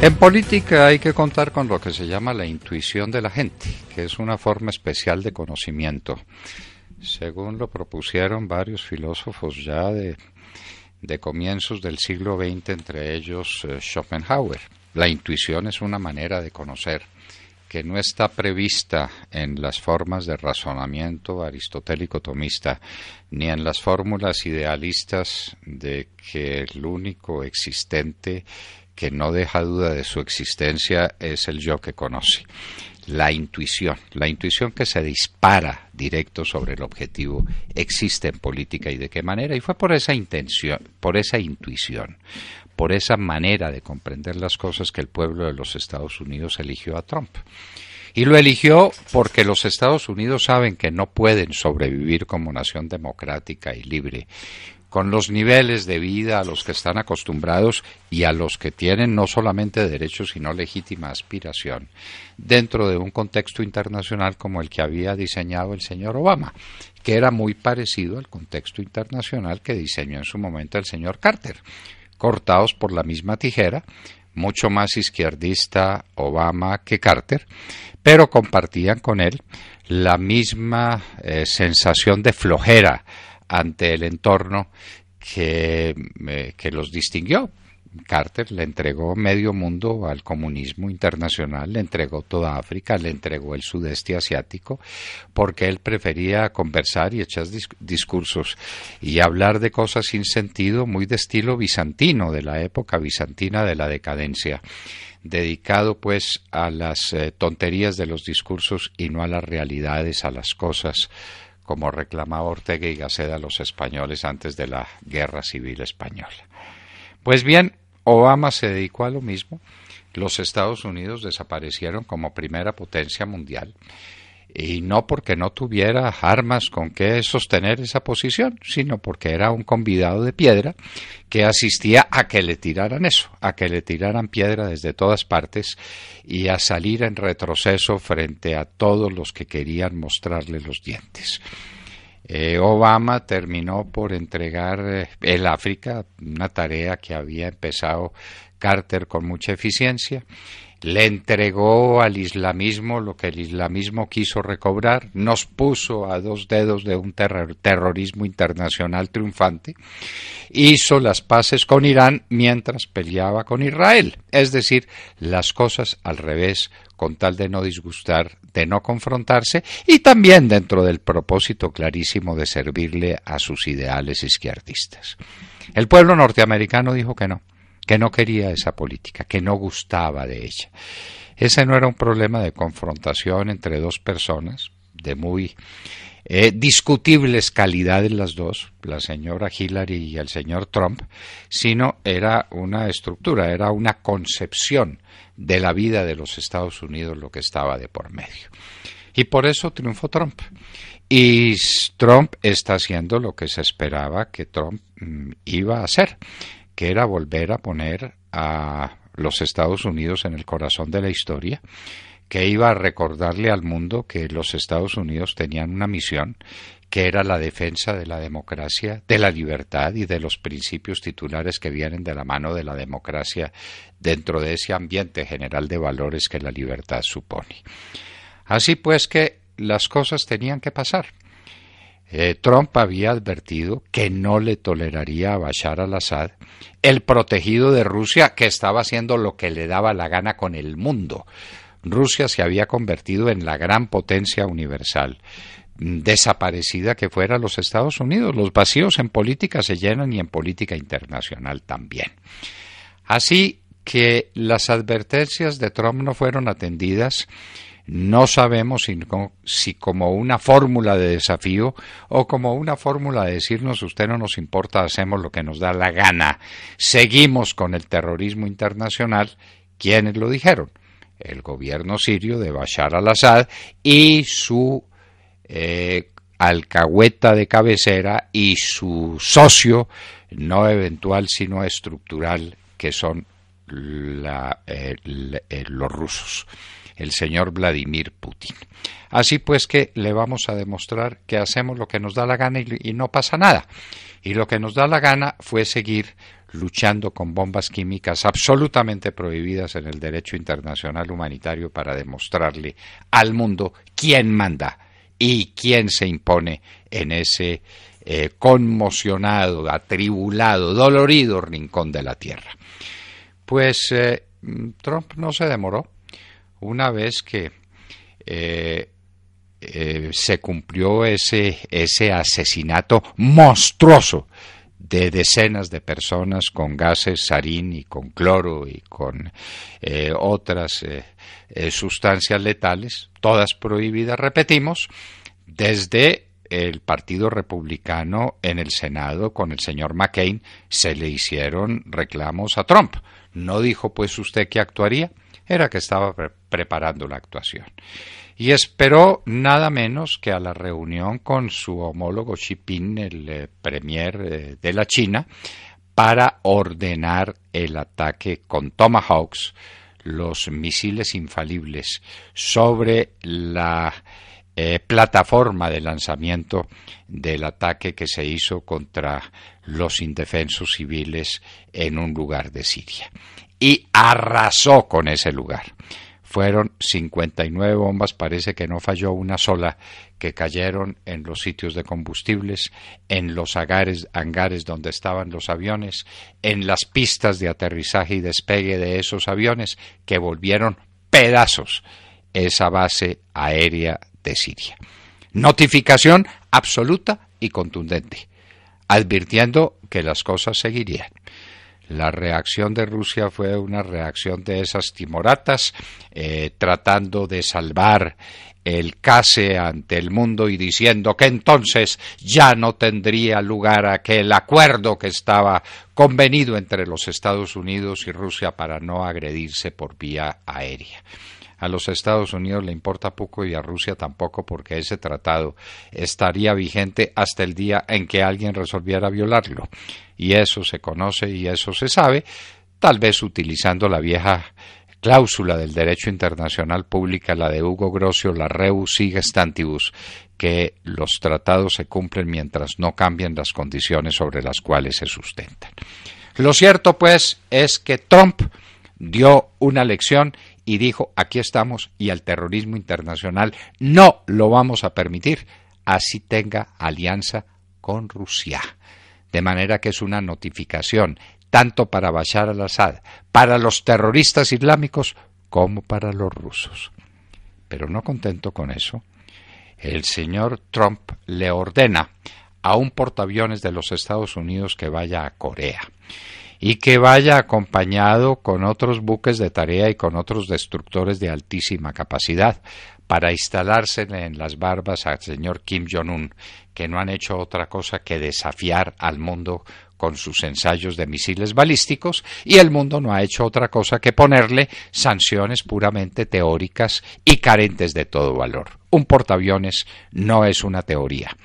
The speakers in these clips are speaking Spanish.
En política hay que contar con lo que se llama la intuición de la gente, que es una forma especial de conocimiento. Según lo propusieron varios filósofos ya de comienzos del siglo XX, entre ellos Schopenhauer. La intuición es una manera de conocer que no está prevista en las formas de razonamiento aristotélico-tomista, ni en las fórmulas idealistas de que el único existente que no deja duda de su existencia es el yo que conoce. La intuición que se dispara directo sobre el objetivo, existe en política y de qué manera, y fue por esa intención, por esa intuición, por esa manera de comprender las cosas que el pueblo de los Estados Unidos eligió a Trump. Y lo eligió porque los Estados Unidos saben que no pueden sobrevivir como nación democrática y libre con los niveles de vida a los que están acostumbrados y a los que tienen no solamente derechos sino legítima aspiración dentro de un contexto internacional como el que había diseñado el señor Obama, que era muy parecido al contexto internacional que diseñó en su momento el señor Carter, cortados por la misma tijera, mucho más izquierdista Obama que Carter, pero compartían con él la misma sensación de flojera ante el entorno que los distinguió. Carter le entregó medio mundo al comunismo internacional, le entregó toda África, le entregó el sudeste asiático, porque él prefería conversar y echar discursos y hablar de cosas sin sentido, muy de estilo bizantino, de la época bizantina de la decadencia, dedicado pues a las tonterías de los discursos y no a las realidades, a las cosas, como reclamaba Ortega y Gasset a los españoles antes de la Guerra Civil Española. Pues bien, Obama se dedicó a lo mismo. Los Estados Unidos desaparecieron como primera potencia mundial, y no porque no tuviera armas con que sostener esa posición, sino porque era un convidado de piedra que asistía a que le tiraran eso, a que le tiraran piedra desde todas partes y a salir en retroceso frente a todos los que querían mostrarle los dientes. Obama terminó por entregar el África, una tarea que había empezado Carter con mucha eficiencia. Le entregó al islamismo lo que el islamismo quiso recobrar, nos puso a dos dedos de un terrorismo internacional triunfante, hizo las paces con Irán mientras peleaba con Israel, es decir, las cosas al revés, con tal de no disgustar, de no confrontarse, y también dentro del propósito clarísimo de servirle a sus ideales izquierdistas. El pueblo norteamericano dijo que no quería esa política, que no gustaba de ella. Ese no era un problema de confrontación entre dos personas de muy discutibles calidades las dos, la señora Hillary y el señor Trump, sino era una estructura, era una concepción de la vida de los Estados Unidos lo que estaba de por medio. Y por eso triunfó Trump. Y Trump está haciendo lo que se esperaba que Trump iba a hacer, que era volver a poner a los Estados Unidos en el corazón de la historia, que iba a recordarle al mundo que los Estados Unidos tenían una misión, que era la defensa de la democracia, de la libertad y de los principios titulares que vienen de la mano de la democracia dentro de ese ambiente general de valores que la libertad supone. Así pues que las cosas tenían que pasar. Trump había advertido que no le toleraría a Bashar al-Assad, el protegido de Rusia, que estaba haciendo lo que le daba la gana con el mundo. Rusia se había convertido en la gran potencia universal, desaparecida que fuera los Estados Unidos. Los vacíos en política se llenan y en política internacional también. Así que las advertencias de Trump no fueron atendidas. No sabemos si como una fórmula de desafío o como una fórmula de decirnos usted no nos importa, hacemos lo que nos da la gana, seguimos con el terrorismo internacional. ¿Quiénes lo dijeron? El gobierno sirio de Bashar al-Assad y su alcahueta de cabecera y su socio, no eventual sino estructural, que son los rusos, el señor Vladimir Putin. Así pues que le vamos a demostrar que hacemos lo que nos da la gana y no pasa nada. Y lo que nos da la gana fue seguir luchando con bombas químicas absolutamente prohibidas en el derecho internacional humanitario para demostrarle al mundo quién manda y quién se impone en ese conmocionado, atribulado, dolorido rincón de la tierra. Pues Trump no se demoró. Una vez que se cumplió ese asesinato monstruoso de decenas de personas con gases sarín y con cloro y con otras sustancias letales, todas prohibidas, repetimos, desde el Partido Republicano en el Senado con el señor McCain se le hicieron reclamos a Trump. No dijo pues usted que actuaría, era que estaba preparando la actuación. Y esperó nada menos que a la reunión con su homólogo Xi Jinping, el premier de la China, para ordenar el ataque con Tomahawks, los misiles infalibles, sobre la plataforma de lanzamiento del ataque que se hizo contra los indefensos civiles en un lugar de Siria. Y arrasó con ese lugar. Fueron 59 bombas, parece que no falló una sola, que cayeron en los sitios de combustibles, en los hangares donde estaban los aviones, en las pistas de aterrizaje y despegue de esos aviones, que volvieron pedazos esa base aérea de Siria. Notificación absoluta y contundente, advirtiendo que las cosas seguirían. La reacción de Rusia fue una reacción de esas timoratas, tratando de salvar el case ante el mundo y diciendo que entonces ya no tendría lugar aquel acuerdo que estaba convenido entre los Estados Unidos y Rusia para no agredirse por vía aérea. A los Estados Unidos le importa poco y a Rusia tampoco, porque ese tratado estaría vigente hasta el día en que alguien resolviera violarlo. Y eso se conoce y eso se sabe, tal vez utilizando la vieja cláusula del derecho internacional pública, la de Hugo Grocio, la rebus sigue stantibus, que los tratados se cumplen mientras no cambien las condiciones sobre las cuales se sustentan. Lo cierto, pues, es que Trump dio una lección y dijo: aquí estamos y al terrorismo internacional no lo vamos a permitir, así tenga alianza con Rusia. De manera que es una notificación tanto para Bashar al-Assad, para los terroristas islámicos, como para los rusos. Pero no contento con eso, el señor Trump le ordena a un portaaviones de los Estados Unidos que vaya a Corea y que vaya acompañado con otros buques de tarea y con otros destructores de altísima capacidad para instalársele en las barbas al señor Kim Jong-un, que no han hecho otra cosa que desafiar al mundo con sus ensayos de misiles balísticos, y el mundo no ha hecho otra cosa que ponerle sanciones puramente teóricas y carentes de todo valor. Un portaaviones no es una teoría.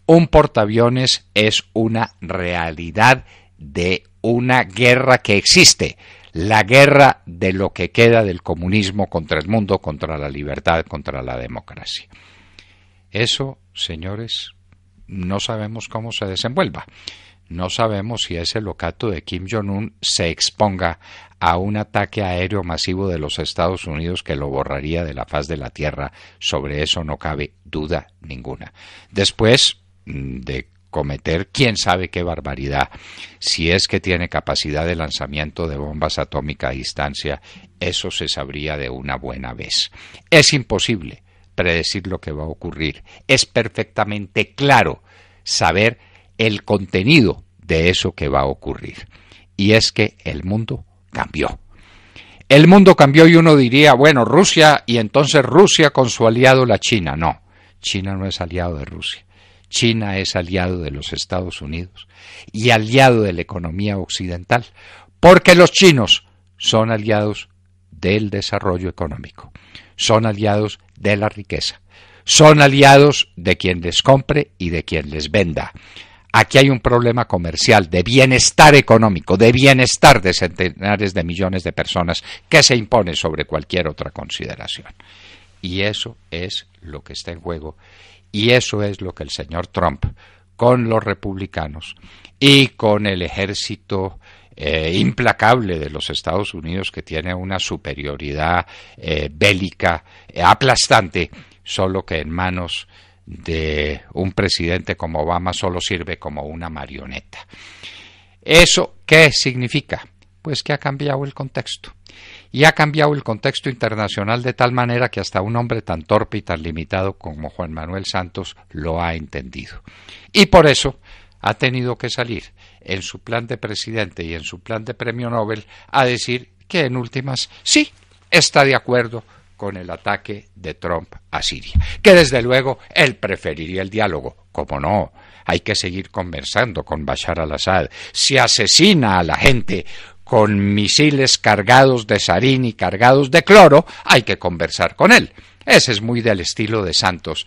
Un portaaviones es una realidad de una guerra que existe, la guerra de lo que queda del comunismo contra el mundo, contra la libertad, contra la democracia. Eso, señores, no sabemos cómo se desenvuelva. No sabemos si ese locato de Kim Jong-un se exponga a un ataque aéreo masivo de los Estados Unidos que lo borraría de la faz de la tierra. Sobre eso no cabe duda ninguna. Después de cometer quién sabe qué barbaridad, si es que tiene capacidad de lanzamiento de bombas atómicas a distancia, eso se sabría de una buena vez. Es imposible predecir lo que va a ocurrir. Es perfectamente claro saber el contenido de eso que va a ocurrir. Y es que el mundo cambió. El mundo cambió y uno diría, bueno, Rusia, y entonces Rusia con su aliado la China. No, China no es aliado de Rusia. China es aliado de los Estados Unidos y aliado de la economía occidental, porque los chinos son aliados del desarrollo económico, son aliados de la riqueza, son aliados de quien les compre y de quien les venda. Aquí hay un problema comercial, de bienestar económico, de bienestar de centenares de millones de personas que se impone sobre cualquier otra consideración. Y eso es lo que está en juego. Y eso es lo que el señor Trump, con los republicanos y con el ejército implacable de los Estados Unidos, que tiene una superioridad bélica aplastante, solo que en manos de un presidente como Obama solo sirve como una marioneta. ¿Eso qué significa? Pues que ha cambiado el contexto. Y ha cambiado el contexto internacional de tal manera que hasta un hombre tan torpe y tan limitado como Juan Manuel Santos lo ha entendido. Y por eso ha tenido que salir en su plan de presidente y en su plan de premio Nobel a decir que en últimas sí está de acuerdo con el ataque de Trump a Siria, que desde luego él preferiría el diálogo. ¿Cómo no? Hay que seguir conversando con Bashar al-Assad. Si asesina a la gente con misiles cargados de sarín y cargados de cloro, hay que conversar con él. Ese es muy del estilo de Santos,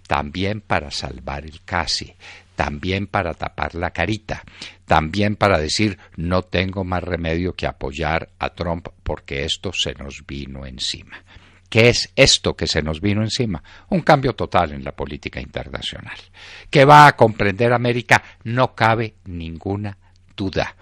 también para salvar el casi, también para tapar la carita, también para decir no tengo más remedio que apoyar a Trump porque esto se nos vino encima. ¿Qué es esto que se nos vino encima? Un cambio total en la política internacional. ¿Que va a comprender América? No cabe ninguna duda.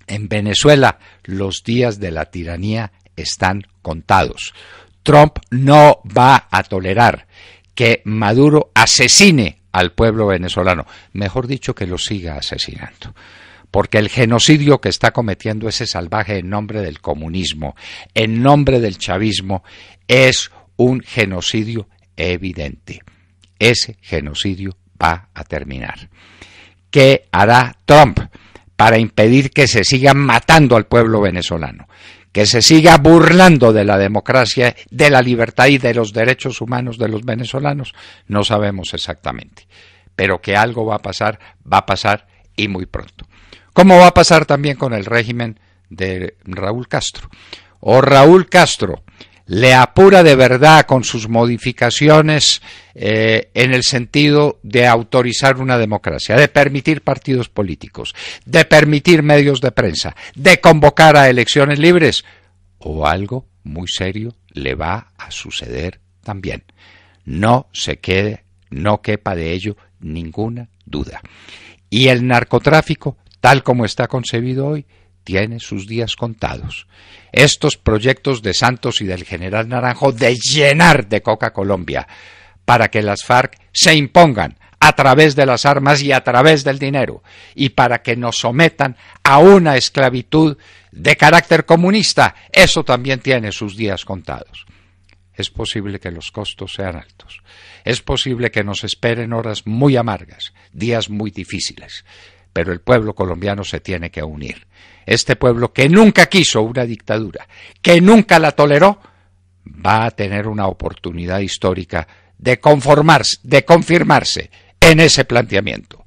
En Venezuela los días de la tiranía están contados. Trump no va a tolerar que Maduro asesine al pueblo venezolano, mejor dicho, que lo siga asesinando. Porque el genocidio que está cometiendo ese salvaje en nombre del comunismo, en nombre del chavismo, es un genocidio evidente. Ese genocidio va a terminar. ¿Qué hará Trump para impedir que se siga matando al pueblo venezolano? Que se siga burlando de la democracia, de la libertad y de los derechos humanos de los venezolanos, no sabemos exactamente. Pero que algo va a pasar y muy pronto. Como va a pasar también con el régimen de Raúl Castro. O Raúl Castro le apura de verdad con sus modificaciones en el sentido de autorizar una democracia, de permitir partidos políticos, de permitir medios de prensa, de convocar a elecciones libres, o algo muy serio le va a suceder también. No quepa de ello ninguna duda. Y el narcotráfico, tal como está concebido hoy, tiene sus días contados. Estos proyectos de Santos y del general Naranjo de llenar de coca Colombia para que las FARC se impongan a través de las armas y a través del dinero y para que nos sometan a una esclavitud de carácter comunista, eso también tiene sus días contados. Es posible que los costos sean altos. Es posible que nos esperen horas muy amargas, días muy difíciles. Pero el pueblo colombiano se tiene que unir. Este pueblo que nunca quiso una dictadura, que nunca la toleró, va a tener una oportunidad histórica de confirmarse en ese planteamiento.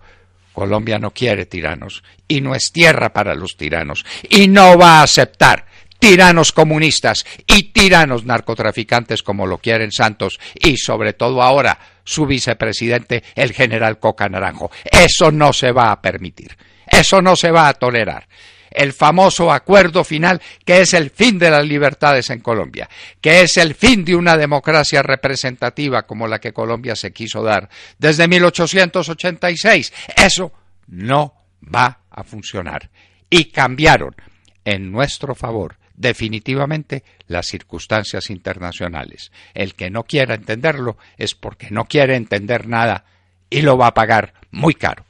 Colombia no quiere tiranos y no es tierra para los tiranos y no va a aceptar tiranos comunistas y tiranos narcotraficantes como lo quieren Santos y sobre todo ahora su vicepresidente, el general Coca Naranjo. Eso no se va a permitir, eso no se va a tolerar. El famoso acuerdo final, que es el fin de las libertades en Colombia, que es el fin de una democracia representativa como la que Colombia se quiso dar desde 1886, eso no va a funcionar. Y cambiaron en nuestro favor definitivamente las circunstancias internacionales. El que no quiera entenderlo es porque no quiere entender nada y lo va a pagar muy caro.